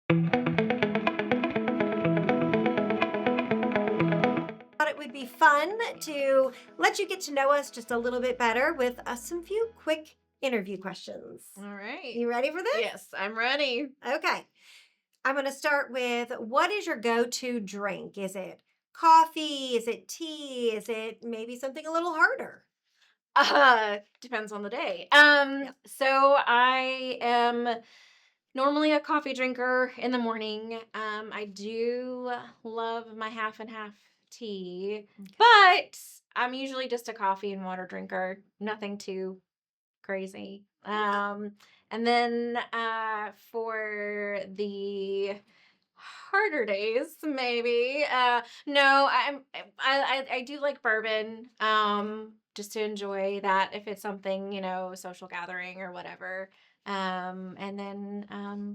Thought it would be fun to let you get to know us just a little bit better with some few quick interview questions. All right. You ready for this? Yes, I'm ready. Okay. I'm going to start with what is your go to drink? Is it coffee? Is it tea? Is it maybe something a little harder? Depends on the day. Yeah. So I am normally a coffee drinker in the morning. I do love my half and half tea, Okay. but I'm usually just a coffee and water drinker. Nothing too crazy. Okay. And then for the harder days, maybe. No, I do like bourbon. Okay. Just to enjoy that if it's something, social gathering or whatever. And then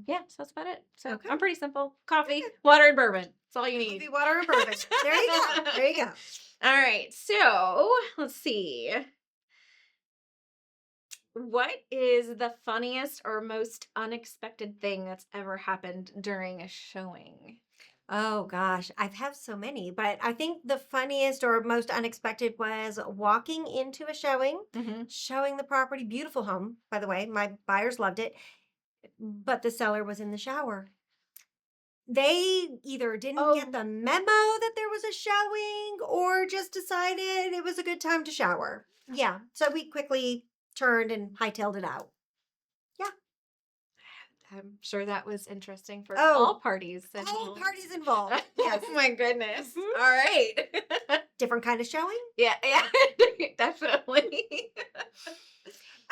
yeah, so that's about it. So Okay. I'm pretty simple. Coffee, Okay. water, and bourbon. That's all you need. Coffee, water, and bourbon. There you go. There you go. All right. So let's see. What is the funniest or most unexpected thing that's ever happened during a showing? Oh gosh, I've had so many, but I think the funniest or most unexpected was walking into a showing, Hmm. showing the property, beautiful home, by the way. My buyers loved it, but the seller was in the shower. They either didn't get Oh, the memo that there was a showing or just decided it was a good time to shower. Yeah, so we quickly turned and hightailed it out. Yeah. I'm sure that was interesting for Oh, all parties all involved. parties involved. Yes. Oh my goodness. Mhm. All right. Different kind of showing. Yeah, yeah, definitely.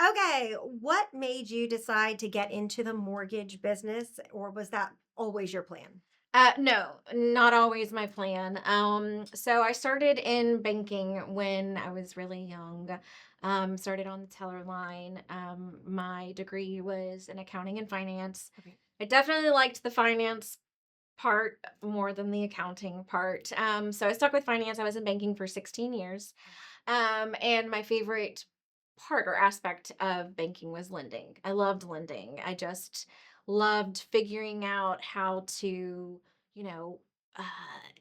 Okay, what made you decide to get into the mortgage business, or was that always your plan? No, not always my plan. So I started in banking when I was really young. Started on the teller line. My degree was in accounting and finance. Okay. I definitely liked the finance part more than the accounting part. So I stuck with finance. I was in banking for 16 years. And my favorite part or aspect of banking was lending. I loved lending. I just loved figuring out how to, you know, uh,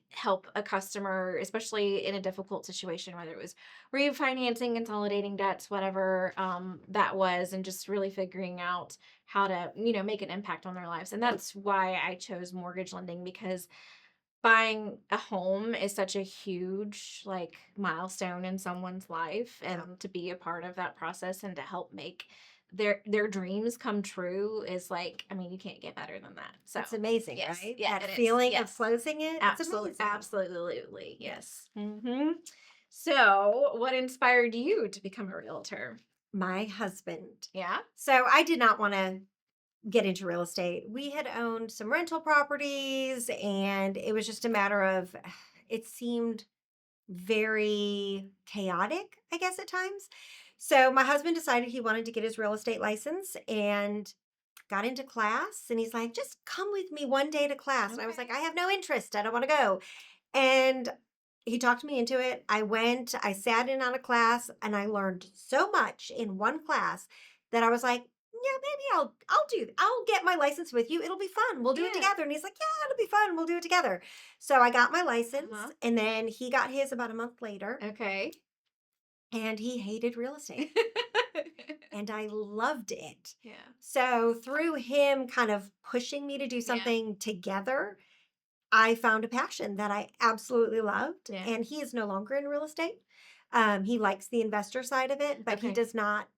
help a customer, especially in a difficult situation, whether it was refinancing, consolidating debts, whatever that was, and just really figuring out how to, make an impact on their lives. And that's why I chose mortgage lending because buying a home is such a huge like milestone in someone's life, Yeah. and to be a part of that process and to help make their dreams come true is like, I mean, you can't get better than that. So It's amazing, yes, right? yeah, That it is. feeling of Yes, closing it, it's absolutely, amazing. absolutely, Yeah. yes. So what inspired you to become a realtor? My husband. Yeah. So I did not want to get into real estate. We had owned some rental properties, and it was just a matter of it seemed very chaotic, I guess, at times. So my husband decided he wanted to get his real estate license and got into class. And he's like, just come with me one day to class. And I was like, Okay. I have no interest. I don't want to go. And he talked me into it. I went, I sat in on a class, and I learned so much in one class that I was like, yeah, maybe I'll get my license with you. It'll be fun. We'll do it Yeah. together. And he's like, yeah, it'll be fun. We'll do it together. So I got my license, Uh-huh. and then he got his about a month later, Okay. and he hated real estate, and I loved it. Yeah. So through him kind of pushing me to do Yeah. something together, I found a passion that I absolutely loved, Yeah. and he is no longer in real estate. He likes the investor side of it, but he Okay. does not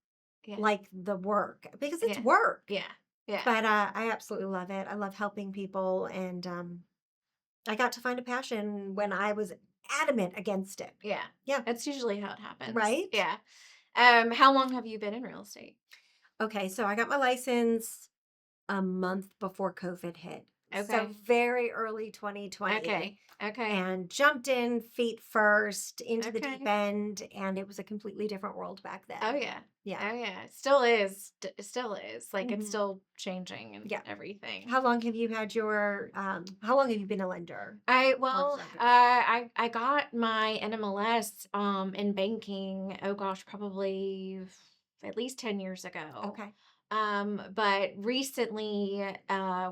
Yeah. like the work because it's Yeah. work. Yeah. Yeah. But I absolutely love it. I love helping people, and I got to find a passion when I was adamant against it. Yeah. Yeah, That's usually how it happens. right. Yeah. How long have you been in real estate? Okay, so I got my license a month before COVID hit, so Okay. very early 2020. Okay. Okay. And jumped in feet first into the deep Okay. end, and it was a completely different world back Oh then. yeah. Yeah. Oh yeah. It still is. It still is. Like it's Mhm. still changing and Yeah. everything. How long have you had your how long have you been a lender? I Mortgage well, lender? I got my NMLS in banking. Oh gosh, probably at least 10 years ago. Okay. But recently,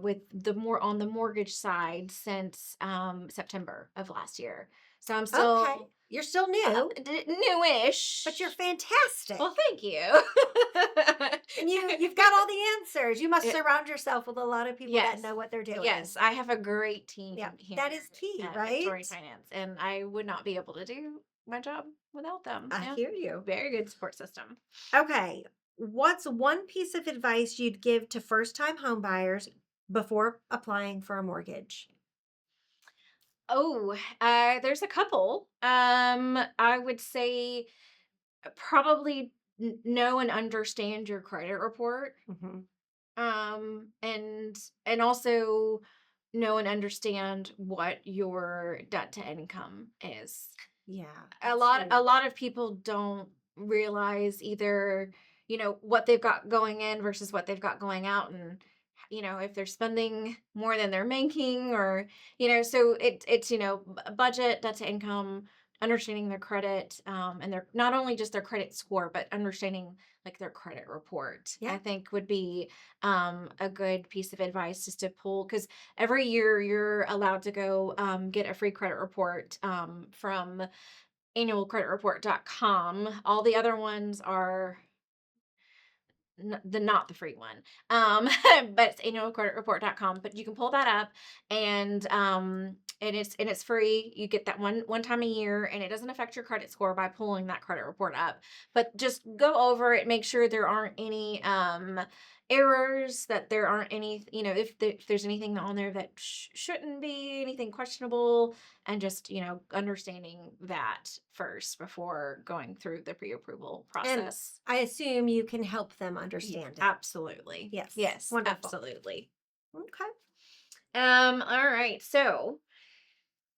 with the more on the mortgage side since September of last year. So I'm Okay. still You're still new, but you're newish. fantastic. Well, thank you. And you've got all the answers. You must It- surround yourself with a lot of people that yes, know what they're doing. yes, I have a great Yeah, team here that is key, at right? Victorian Finance, and I would not be able to do my job without them. I Yeah, hear you. very good support system. Okay. What's one piece of advice you'd give to first-time home buyers before applying for a mortgage? Oh, there's a couple. I would say probably know and understand your credit report. Hmm. And also know and understand what your debt to income is. Yeah, a that's lot a huge. lot of people don't realize either, what they've got going in versus what they've got going out, and if they're spending more than they're making, or so it's budget, debt to income, understanding their credit, and their not only just their credit score, but understanding like their credit report, I Yeah. think would be a good piece of advice, just to pull, because every year you're allowed to go get a free credit report from annualcreditreport.com. All the other ones are not the free one. But it's annualcreditreport.com. But you can pull that up, and it's free. You get that one time a year, and it doesn't affect your credit score by pulling that credit report up. But just go over it, make sure there aren't any errors, that there aren't any, if there's anything on there that shouldn't be, anything questionable, and just understanding that first before going through the pre-approval And process. I assume you can help them Yeah, understand it. absolutely. Yes. Yes, Wonderful. absolutely. Okay. All right. So,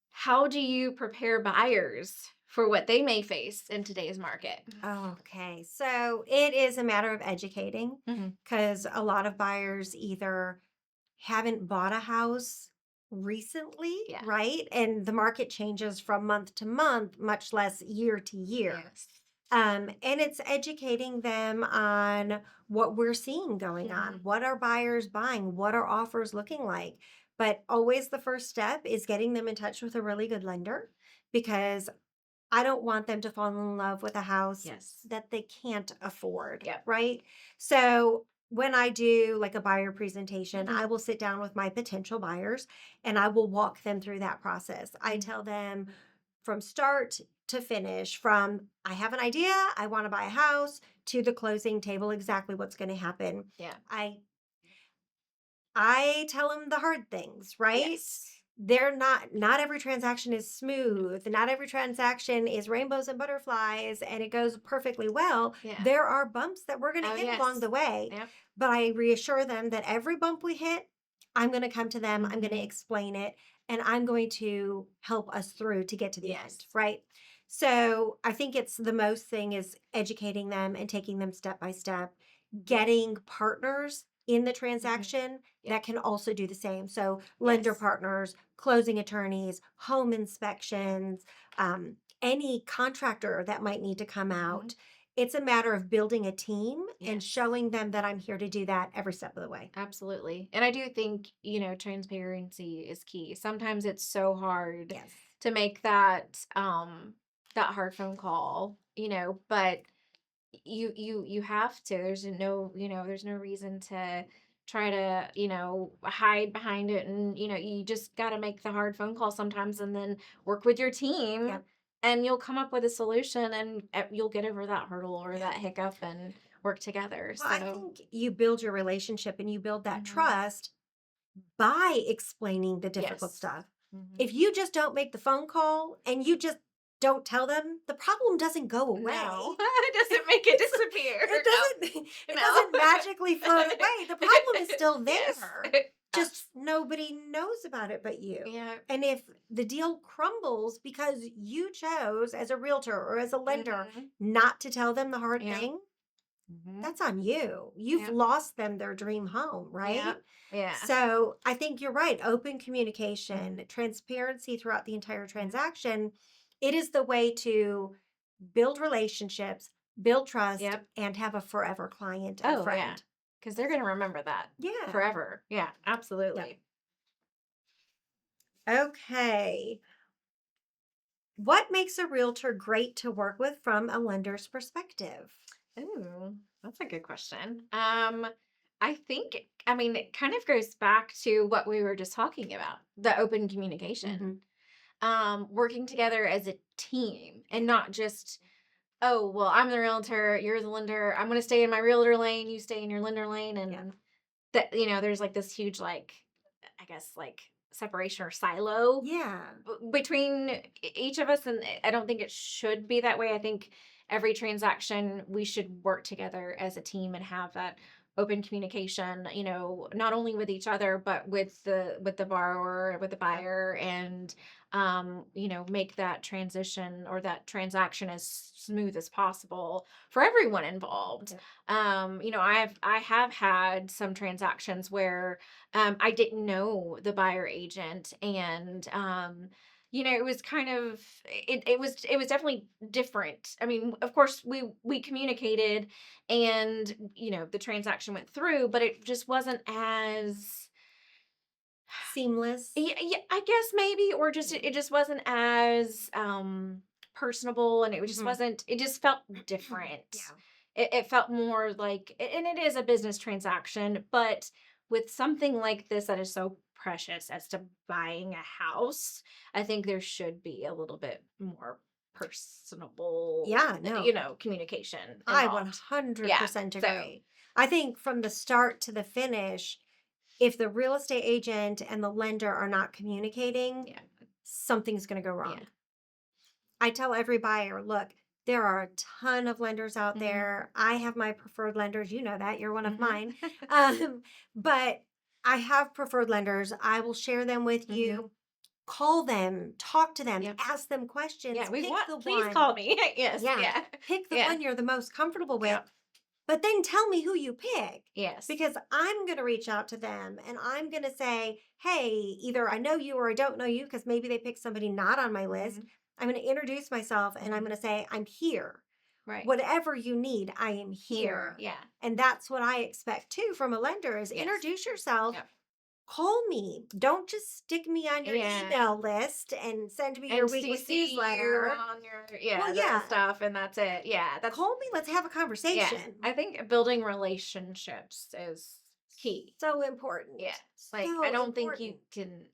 how do you prepare buyers for what they may face in today's market? Okay. So it is a matter of educating Mhm. because a lot of buyers either haven't bought a house recently, Yeah. right? And the market changes from month to month, much less year to year. Yes. And it's educating them on what we're seeing going on. Mhm. What are buyers buying? What are offers looking like? But always the first step is getting them in touch with a really good lender because I don't want them to fall in love with a house Yes. that they can't afford, Yep. right? So when I do like a buyer presentation, I Mhm. will sit down with my potential buyers and I will walk them through that process. I Mhm. tell them from start to finish, from I have an idea, I want to buy a house, to the closing table, exactly what's going to happen. Yeah. I I tell them the hard things, right? Yes. They're not every transaction is smooth. Not every transaction is rainbows and butterflies and it goes perfectly well. Yeah. There are bumps that we're going to Oh, hit along yes. the way, Yep. but I reassure them that every bump we hit, I'm going to come to them, I'm going to Mhm. explain it, and I'm going to help us through to get to the end, Yes. right? So, I think it's the most thing is educating them and taking them step by step, getting partners in the Mhm. transaction Yep. that can also do the same. So, lender Yes. partners, closing attorneys, home inspections, any contractor that might need to come Mhm. out. It's a matter of building a team and Yes. showing them that I'm here to do that every step of the way. Absolutely. And I do think, transparency is key. Sometimes it's so hard Yes. to make that hard phone call, but you have to. There's no reason to try to, hide behind it, and you just got to make the hard phone call sometimes, and then work with your team, Yep. and you'll come up with a solution, and you'll get over that hurdle or Yeah. that hiccup and work together. Well, I So, think you build your relationship and you build that mhm. trust by explaining the difficult Yes. stuff. Mhm. If you just don't make the phone call and you just don't tell them, the problem doesn't go No, away. it doesn't make it It's disappear. it No, doesn't it doesn't magically float no. away. The problem is still Yes. there. Just nobody knows about it but you. Yeah. And if the deal crumbles because you chose as a realtor or as a lender Mhm. not to tell them the hard Yeah. thing, Mhm. that's on you. You've Yeah. lost them their dream home, Yeah. right? Yeah. So I think you're right. Open Mhm. communication, transparency throughout the entire Yeah. transaction. It is the way to build relationships, build trust, Yep. and have a forever client and Oh, yeah. friend. because they're going to remember that Yeah. forever. Yeah, Yep. absolutely. Okay. What makes a realtor great to work with from a lender's perspective? Ooh, that's a good question. I think, I mean, it kind of goes back to what we were just talking about, the open Hmm. communication, working together as a team Yeah. and not just, oh, well, I'm the realtor, you're the lender. I'm going to stay in my realtor lane, you stay in your lender lane. Yeah. And that, there's like this huge, like, I guess, like separation or silo Yeah. between each of us, and I don't think it should be that way. I think every transaction we should work together as a team and have that open communication, not only with each other but with the borrower, with the Yep. buyer, and make that transition or that transaction as smooth as possible for everyone involved. Yep. I have had some transactions where I didn't know the buyer agent, and it was kind of it was definitely different. I mean, of course, we communicated, and the transaction went through, but it just wasn't as, Seamless. yeah, yeah, I guess maybe, or just Yeah. it just wasn't as personable, and Hmm. it just felt different. Yeah. It felt more like, and it is a business transaction, but with something like this that is so precious as to buying a house, I think there should be a little bit more personable, Yeah. No, communication I involved. Yeah. 100% So, agree. I think from the start to the finish, if the real estate agent and the lender are not communicating, yeah. something's going to go Yeah. wrong. I tell every buyer, look, there are a ton of lenders out Mhm. there. I have my preferred lenders. You know that. You're one of Mhm. mine. But I have preferred lenders. I will share them with Mhm. you. Call them, talk to them, Yep. ask them Yeah, questions, we pick want the please one. call me. Yes, Yeah, yeah. pick the Yeah. one you're the most comfortable with, Yep. but then tell me who you pick Yes. because I'm going to reach out to them and I'm going to say, hey, either I know you or I don't know you because maybe they picked somebody not on my list. Mhm. I'm going to introduce myself and I'm Mhm. going to say, I'm here. Right. Whatever you need, I am Here, here. yeah. And that's what I expect too from a lender is Yes. introduce yourself, Yep. call me. Don't just stick me on your Yeah. email list and send me your And weekly CC you newsletter. on your, Well, the yeah, stuff, and that's it. Yeah, that's call me. Let's have a yeah. conversation. I think building relationships is key. So important. Yeah. Like, I So don't think you important. can,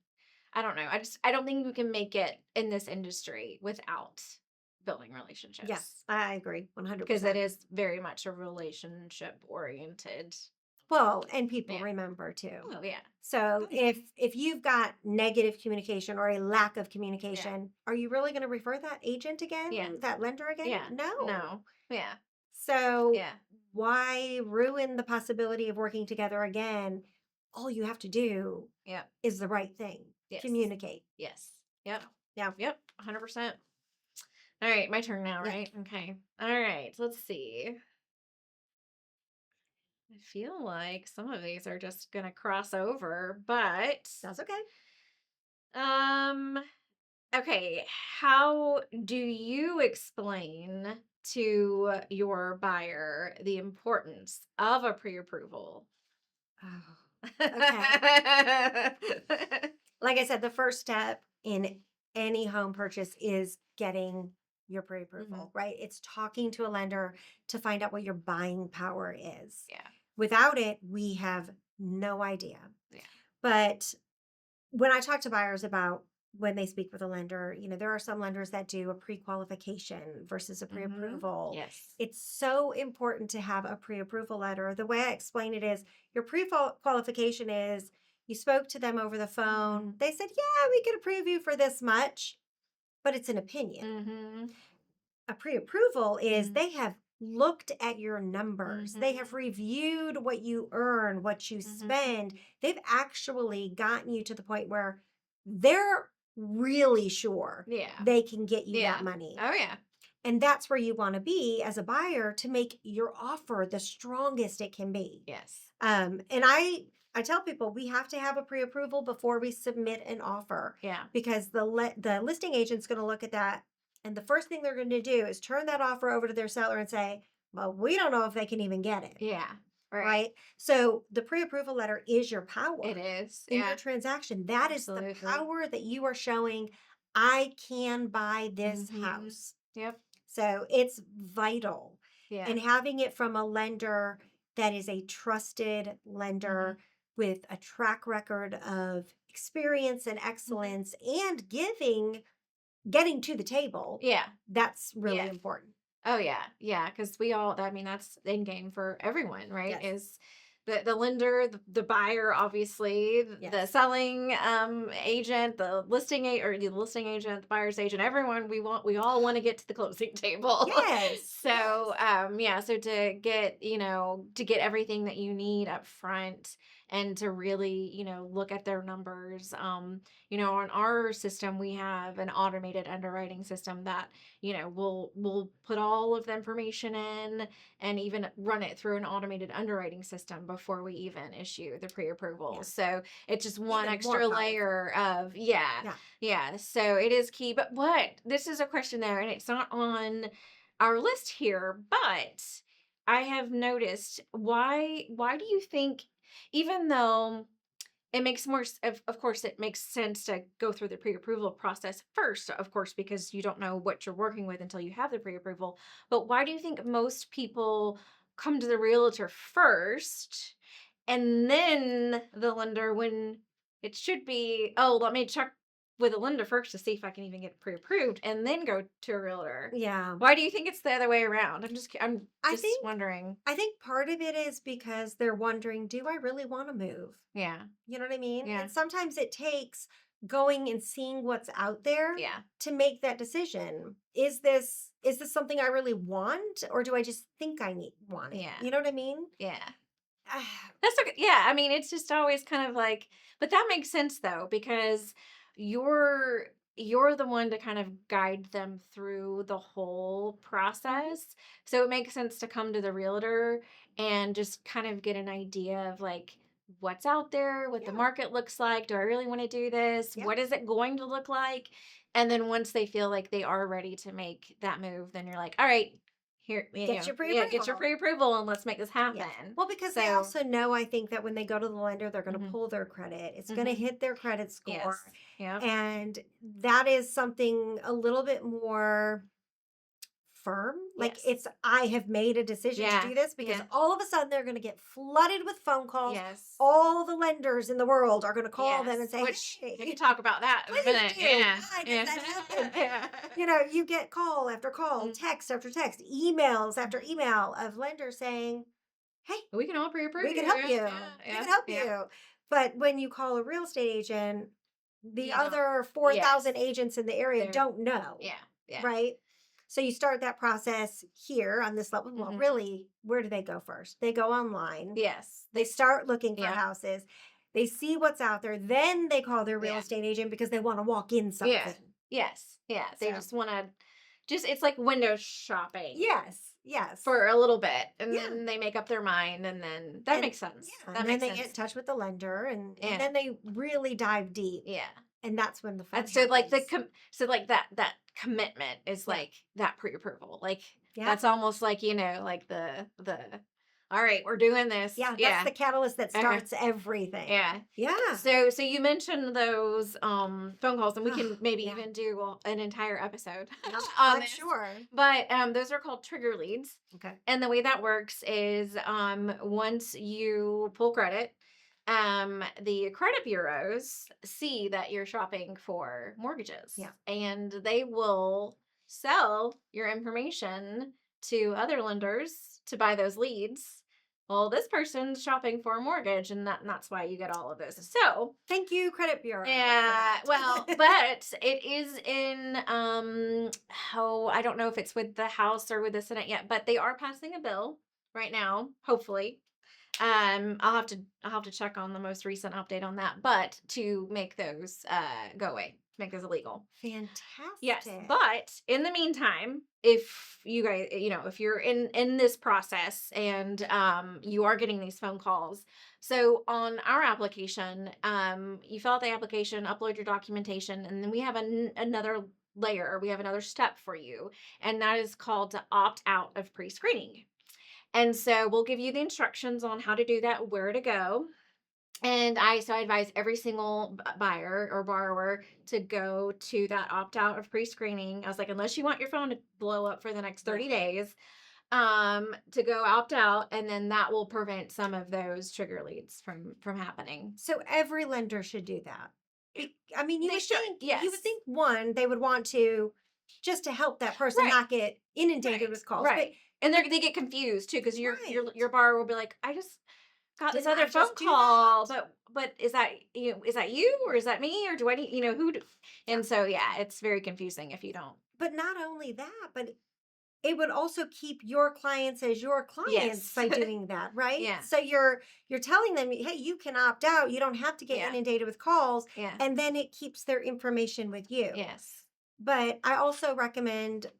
I don't know. I don't think you can make it in this industry without building Yeah, relationships, I agree because it 100%. is very much a relationship oriented. Well, and people Yeah. remember too. Oh yeah. So Oh yeah. if you've got negative communication or a lack of Yeah. communication, are you really going to refer that agent again, Yeah. that lender again? Yeah. No. No. Yeah. So Yeah. why ruin the possibility of working together again? All you have to do Yep. is the right thing. Yes. Communicate. Yes. Yep. Yeah. Yep. 100%. All right, my turn now, Yeah. right? Okay. All right. Let's see. I feel like some of these are just gonna cross over, but That's okay. um okay, how do you explain to your buyer the importance of a pre-approval? Oh, okay. Like I said, the first step in any home purchase is getting your Mhm. pre-approval, right? It's talking to a lender to find out what your buying power is. Yeah. Without it, we have no idea. Yeah. But when I talk to buyers about when they speak with a lender, there are some lenders that do a pre-qualification versus a Mhm. pre-approval. Yes. It's so important to have a pre-approval letter. The way I explain it is your pre-qualification is you spoke to them over the phone. Mhm. They said, "Yeah, we could approve you for this much," but it's an opinion. Mhm. A pre-approval is Mhm. they have looked at your numbers. They have Mhm. reviewed what you earn, what you Mhm. spend. They've actually gotten you to the point where they're really sure Yeah. they can get you that Yeah. money. Oh yeah. And that's where you want to be as a buyer to make your offer the strongest it can be. Yes. And I tell people we have to have a pre-approval before we submit an offer Yeah. because the listing agent's going to look at that and the first thing they're going to do is turn that offer over to their seller and say, "Well, we don't know if they can even get it." Yeah. Right. right? So the pre-approval letter is your It power is. in your Yeah. transaction. That is the Absolutely. power that you are showing. I can buy this Mm-hmm. house. Yep. So it's vital. Yeah. And having it from a lender that is a trusted Mm-hmm. lender with a track record of experience and Mm-hmm. excellence and getting to the table, Yeah. that's really Yeah. important. Oh yeah, yeah, because we all, I mean, that's the end game for everyone, right? Yes. Is the lender, the buyer, obviously, the Yes. selling agent, the listing agent, the buyer's agent, everyone, we all want to get to the closing table. Yes. So Yes. yeah, so to get, to get everything that you need up front and to really, look at their numbers. On our system, we have an automated underwriting system that we'll put all of the information in and even run it through an automated underwriting system before we even issue the pre-approval. Yeah. So it's just one Even more extra powerful. layer of, yeah, Yeah. yeah. So it is key. But what, this is a question there, and it's not on our list here, but I have noticed, why do you think, even though it makes more of course it makes sense to go through the pre-approval process first, of course, because you don't know what you're working with until you have the pre-approval. But why do you think most people come to the realtor first and then the lender, when it should be, oh, let me check with a lender first to see if I can even get pre-approved and then go to a realtor? Yeah. Why do you think it's the other way around? I'm I just think wondering. I think part of it is because they're wondering, do I really want to move? Yeah. You know what I mean? Yeah. And sometimes it takes going and seeing what's out there Yeah. to make that decision. Is this something I really want, or do I just think I need want it? Yeah. You know what I mean? Yeah. Ah, That's okay. Yeah, I mean, it's just always kind of like, but that makes sense though, because you're you're the one to kind of guide them through the whole mhm. process. So it makes sense to come to the realtor and just kind of get an idea of like what's out there, what the Yeah. market looks like. Do I really want to do this? Yeah. What is it going to look like? And then once they feel like they are ready to make that move, then you're like, all right, here, Get your yeah, get your pre-approval. pre-approval and let's make this Yes. happen. Well, because they So, also know, I think, that when they go to the lender, they're going to mhm. pull their credit. It's going to Mhm. hit their credit score. Yes. Yep. And that is something a little bit more firm. Like, Yes. it's, I have made a decision to Yeah. do this, because Yeah. all of a sudden they're going to get flooded with phone calls. Yes. All the lenders in the world are going to call them and Yes. say, Which we can hey, talk about that in a please minute. do. Yeah. Why does Yeah. that happen? Yeah. You get call after call, Mm. text after text, emails after email of lenders saying, hey, We can all pre-approve we you. can help Yeah. you. Yeah. We Yeah. can help Yeah. you. But when you call a real estate agent, the You don't. other Yes. 4,000 agents in the area There. don't know, Yeah. Yeah. right? So you start that process here on this level. Well, Hmm. really, where do they go first? They go online. Yes. They start looking for Yeah. houses. They see what's out there. Then they call their real Yeah. estate agent because they want to walk in Yeah. something. Yes. Yeah. They So, just want to. It's like window shopping yes, yes. for a little bit, and Yeah. then they make up their mind, and then that And makes sense. yeah, That and then makes they get in sense. touch with the lender, and Yeah. then they really dive deep. Yeah. And that's when the fun And so like happens. so like that commitment is Yeah. like that pre-approval. Like Yeah. that's almost like, like the all right, we're doing this. Yeah, that's Yeah. the catalyst that Uh-huh. starts everything. Yeah. Yeah. So you mentioned those phone calls, and we Oh, can maybe yeah. even do an entire episode Yeah, on I'm this. sure. But those are called trigger leads. Okay. And the way that works is once you pull credit, the credit bureaus see that you're shopping for mortgages Yeah. and they will sell your information to other lenders to buy those leads. Well, this person's shopping for a mortgage, and that's why you get all of this. So, Thank you, Credit Bureau, for yeah, that. well, but it is in oh, I don't know if it's with the House or with the Senate yet, but they are passing a bill right now, hopefully. I'll have to check on the most recent update on that, but to make those go away, make those illegal. Yes, Fantastic. but in the meantime, if you guys, if you're in this process and you are getting these phone calls, so on our application, you fill out the application, upload your documentation, and then we have another layer, we have another step for you, and that is called to opt out of pre-screening. And so we'll give you the instructions on how to do that, where to go. And I advise every single buyer or borrower to go to that opt out of pre-screening. I was like, unless you want your phone to blow up for the next 30 Right. days, to go opt out, and then that will prevent some of those trigger leads from happening. So every lender should do that. I mean, They should, you would yes. think one, they would want to just to help that person Right, not get inundated right, with calls. right. And they get confused too, because Right. your borrower will be like, I just got this Didn't other I phone just do that? call, but is that you, or is that me, or do I need, who do, Yeah. and so yeah, it's very confusing if you don't. But not only that, but it would also keep your clients as your clients Yes. by doing that, right? Yeah. So you're telling them, hey, you can opt out. You don't have to get Yeah. inundated with calls, Yeah. and then it keeps their information with you. Yes. But I also recommend,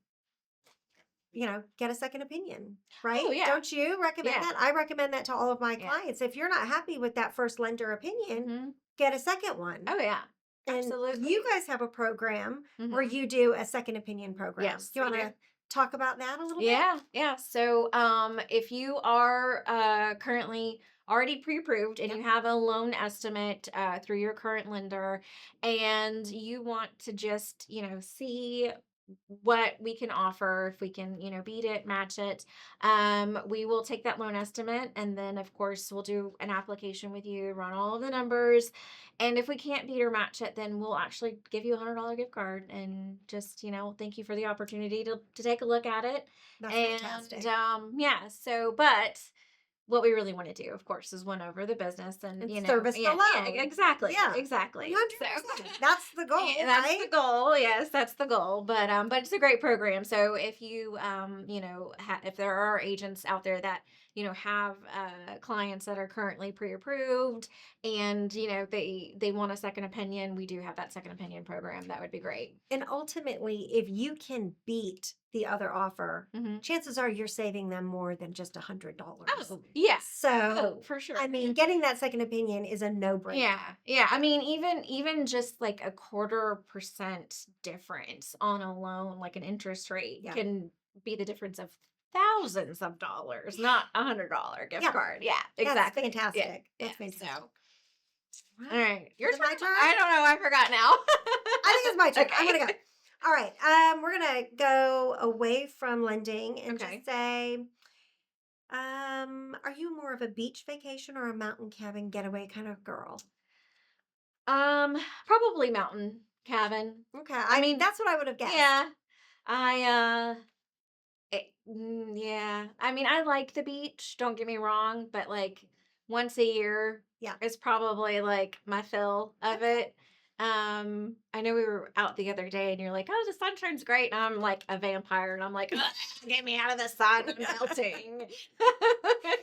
get a second opinion, right? Oh, yeah. Don't you recommend Yeah. that? I recommend that to all of my Yeah. clients. If you're not happy with that first lender opinion, Mhm. get a second one. Oh, yeah. And you Absolutely. guys have a program where Mhm. you do a second opinion program. Yes, Do you we want do. to talk about that a little bit? Yeah, yeah. So, if you are currently already pre-approved and Yep. you have a loan estimate through your current lender, and you want to just, see what we can offer, if we can, beat it, match it, we will take that loan estimate, and then of course we'll do an application with you, run all of the numbers, and if we can't beat or match it, then we'll actually give you $100 gift card, and just, thank you for the opportunity to take a look at it. That's And fantastic. yeah, so but what we really want to do, of course, is win over the business, and And service the yeah, yeah, loan. exactly, Yeah. exactly. So 100%. That's the yeah, goal, that's the right? goal. Yes, that's the goal. But it's a great program. So if you if there are agents out there that have clients that are currently pre-approved, and they want a second opinion, we do have that second opinion program. That would be great. And ultimately, if you can beat the other offer, Hmm. chances are you're saving them more than just $100. Oh yeah. Oh, So, for sure. I mean, getting that second opinion is a Yeah, no-brainer. yeah. I mean, even just like a 1/4% difference on a loan, like an interest rate, Yeah. can be the difference of thousands of dollars, not $100 gift Yeah. card. Yeah, That's exactly. Yeah, fantastic. yeah. That's So, fantastic. all Well, right, your is it turn. my turn? I don't know. I forgot now. I think it's my turn. I'm Okay. gonna go. All right. We're gonna go away from lending and just Okay. say, are you more of a beach vacation or a mountain cabin getaway kind of girl? Um, Probably mountain cabin. Okay. I I mean, that's what I would have guessed. yeah. I yeah. I mean, I like the beach, don't get me wrong, but like once a year Yeah. is probably like my fill of Okay. it. I know we were out the other day and you're like, "Oh, the sunshine's great." And I'm like a vampire and I'm like, "Ugh, get me out of the sun, I'm melting."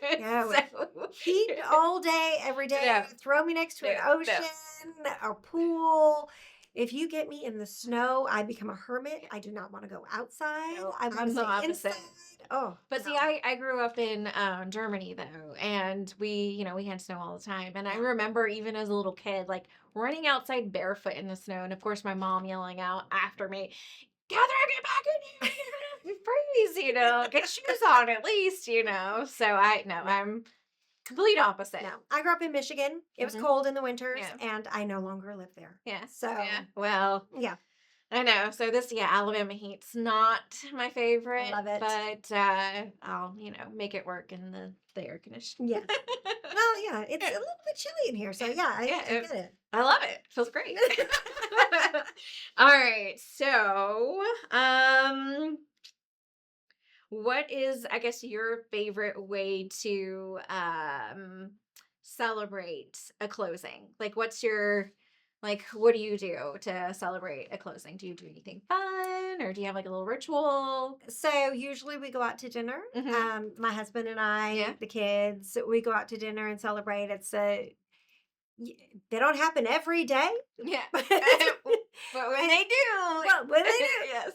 Yeah. So Heat all day, every day. no, Throw me next to no, an no. ocean, a pool. If you get me in the snow, I become a hermit. Yeah, I do not want to go outside. no, I want to I'm the stay inside. opposite. Oh, But see, no. I grew up in Germany though, and we had snow all the time. And I Yeah. remember even as a little kid, like running outside barefoot in the snow, and of course my mom yelling out after me, "Catherine, get back in here! You're gonna freeze, get shoes on at least, So I no, No. I'm complete opposite. No. I grew up in Michigan. It was Hmm. cold in the winters, Yeah, and I no longer live there. yeah, yeah. So, Well, yeah, I know. So yeah, Alabama heat's not my favorite, love it. but I'll, make it work in the air conditioning. Yes. Well, yeah, it's a Yeah, little bit chilly in here. So, yeah, yeah, yeah, I get it. I love it. Feels great. All right. So, what is, I guess, your favorite way to celebrate a closing? Like, what do you do to celebrate a closing? Do you do anything fun, or do you have like a little ritual? So, usually we go out to dinner. Hmm. My husband and Yeah. I, the kids, we go out to dinner and celebrate. Y- they don't happen every day, Yeah. but But when and, they do, well, when they do, yes.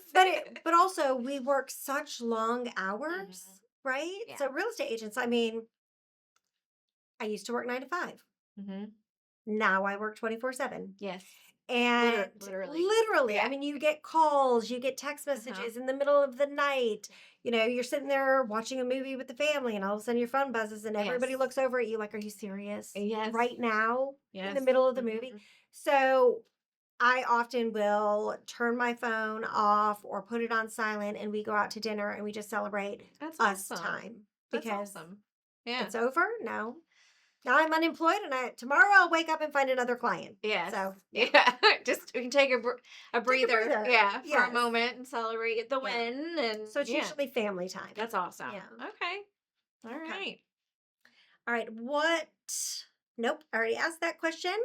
but also we work such long hours, Hmm. right? Yeah. So real estate agents, I mean, I used to work 9 to 5. Hmm. Now I work 24/7. Yes. And Literally. literally, I Yeah. mean, you get calls, you get text Uh-huh. messages in the middle of the night. You're sitting there watching a movie with the family, and all of a sudden your phone buzzes, and everybody Yes. looks over at you like, "Are you serious? Yes. Right now? In the Yes. middle of the movie?" Mhm. So I often will turn my phone off or put it on silent, and we go out to dinner and we just celebrate That's us awesome. time That's because awesome. Yeah. it's over. No, now I'm unemployed, and tomorrow I'll wake up and find another client. Yes. So yeah, Yeah. Just we can take a take a breather. breather. Yeah, for a Yes. moment and celebrate the Yeah. win and So it's yeah. usually family time. That's awesome. Yeah. Okay. All Okay. right. All right. Nope. I already asked that question.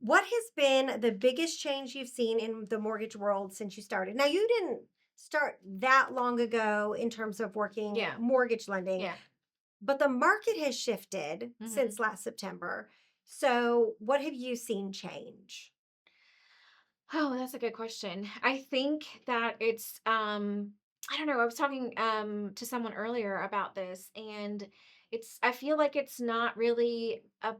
What has been the biggest change you've seen in the mortgage world since you started? Now, you didn't start that long ago in terms of working Yeah. mortgage lending, Yeah. but the market has shifted Mhm. since last September. So, what have you seen change? Oh, that's a good question. I think that it's I don't know, I was talking to someone earlier about this and I feel like it's not really a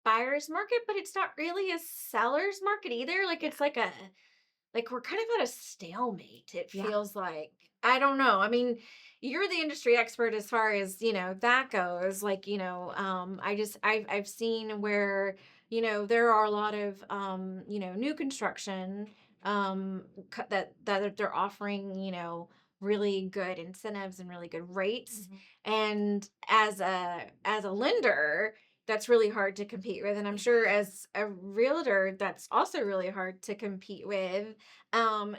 buyer's market, but it's not really a seller's market either. Like Yeah. it's like we're kind of at a stalemate, it Yeah. feels like. I don't know. I mean, you're the industry expert as far as, that goes. Like, I've seen where, there are a lot of new construction that they're offering, really good incentives and really good rates. Mhm. And as a lender, that's really hard to compete with. And I'm Yeah. sure as a realtor, that's also really hard to compete with.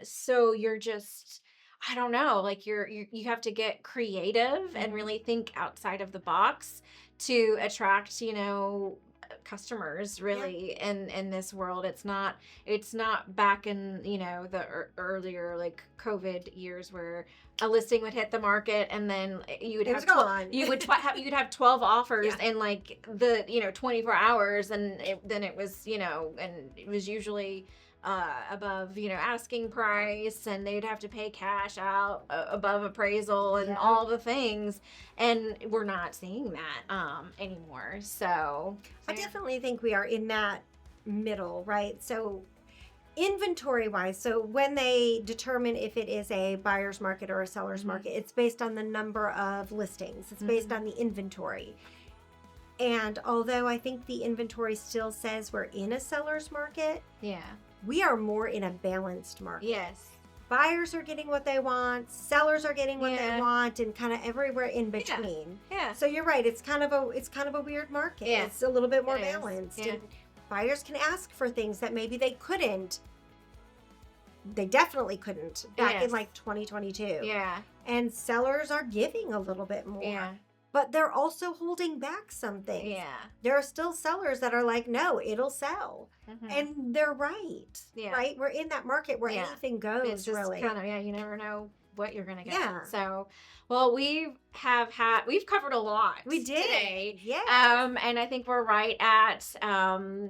So you're just, I don't know, like you have to get creative and Mhm. really think outside of the box to attract, customers Yeah. really in this world. It's not back in, the earlier like COVID years where a listing would hit the market and then you would It was have 12 gone. you'd have 12 offers Yeah. in like the 24 hours and then it was and it was usually above asking price and they'd have to pay cash out above appraisal and Yeah. all the things, and we're not seeing that anymore. So I definitely think we are in that middle, right? So, inventory wise, so when they determine if it is a buyer's market or a seller's mhm, market, it's based on the number of listings, it's based mhm, on the inventory. And although I think the inventory still says we're in a seller's market, yeah, we are more in a balanced market. yes, Buyers are getting what they want, sellers are getting what they yeah, want, and kind of everywhere in yeah, between. yeah, So you're right, it's kind of a weird market. yeah, It's a little bit more it is, balanced, yeah, and buyers can ask for things that maybe they definitely couldn't back in yes, like 2022. yeah, And sellers are giving a little bit more, yeah, but they're also holding back some things. yeah, There are still sellers that are like, no, it'll sell. mhm, And they're right, yeah, right? We're in that market where yeah. anything It's goes, just really. kind of, yeah, you never know what you're gonna get. Yeah, So, well, we've covered a lot we did. today. Yes. And I think we're right at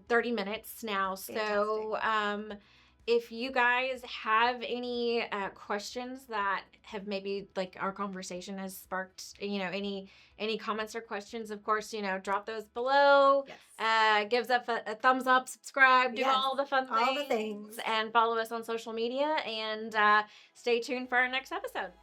30 minutes now. Fantastic. So, if you guys have any questions that have maybe like our conversation has sparked, any comments or questions, of course, drop those below. Yes. Gives up a thumbs up, subscribe, do Yes. all the fun All the things, things. and follow us on social media. And stay tuned for our next episode.